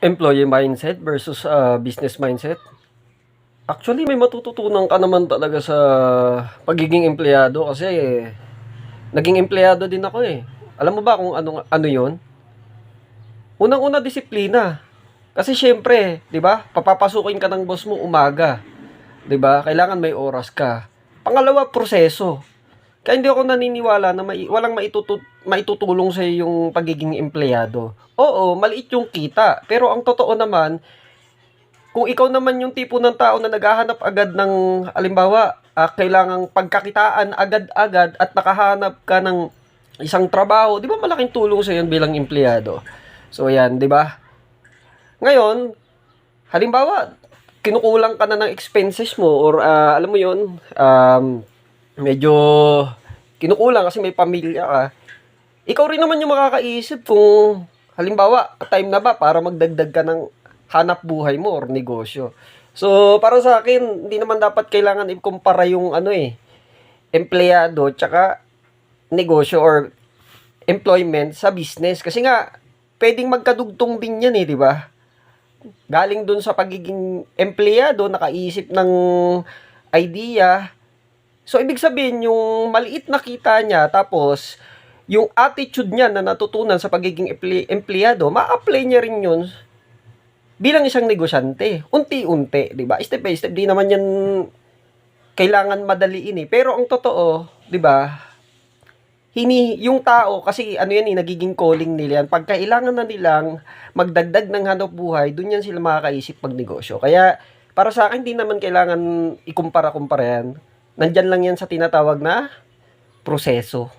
Employee mindset versus business mindset. Actually, may matututunan ka naman talaga sa pagiging empleyado kasi naging empleyado din ako eh. Alam mo ba kung ano 'yon? Unang-una, disiplina. Kasi syempre, 'di ba? Papapasukin ka ng boss mo umaga, 'di ba? Kailangan may oras ka. Pangalawa, proseso. Kaya hindi ako naniniwala na walang maitutulong sa yung pagiging empleyado. Oo, maliit yung kita, pero ang totoo naman, kung ikaw naman yung tipo ng tao na naghahanap agad ng, halimbawa, kailangang pagkakitaan agad-agad at nakahanap ka ng isang trabaho, di ba malaking tulong sa yun bilang empleyado? So, yan, di ba? Ngayon, halimbawa, kinukulang ka na ng expenses mo or alam mo yun, medyo kinukulang kasi may pamilya ka, ikaw rin naman yung makakaisip kung halimbawa, time na ba para magdagdag ka ng hanap buhay mo or negosyo. So, para sa akin, hindi naman dapat kailangan ikumpara yung empleyado tsaka negosyo or employment sa business. Kasi nga, pwedeng magkadugtong din yan di ba? Galing dun sa pagiging empleyado, nakaisip ng idea. So, ibig sabihin, yung maliit na kita niya, tapos, yung attitude niya na natutunan sa pagiging empleyado, ma-apply niya rin yun bilang isang negosyante. Unti-unti, di ba? Step by step, di naman yan kailangan madaliin Pero ang totoo, di ba, yung tao, kasi yan nagiging calling nila yan. Pag kailangan na nilang magdagdag ng hanap buhay, dun yan sila makakaisip magnegosyo. Kaya, para sa akin, di naman kailangan ikumpara-kumpara yan. Nandyan lang yan sa tinatawag na proseso.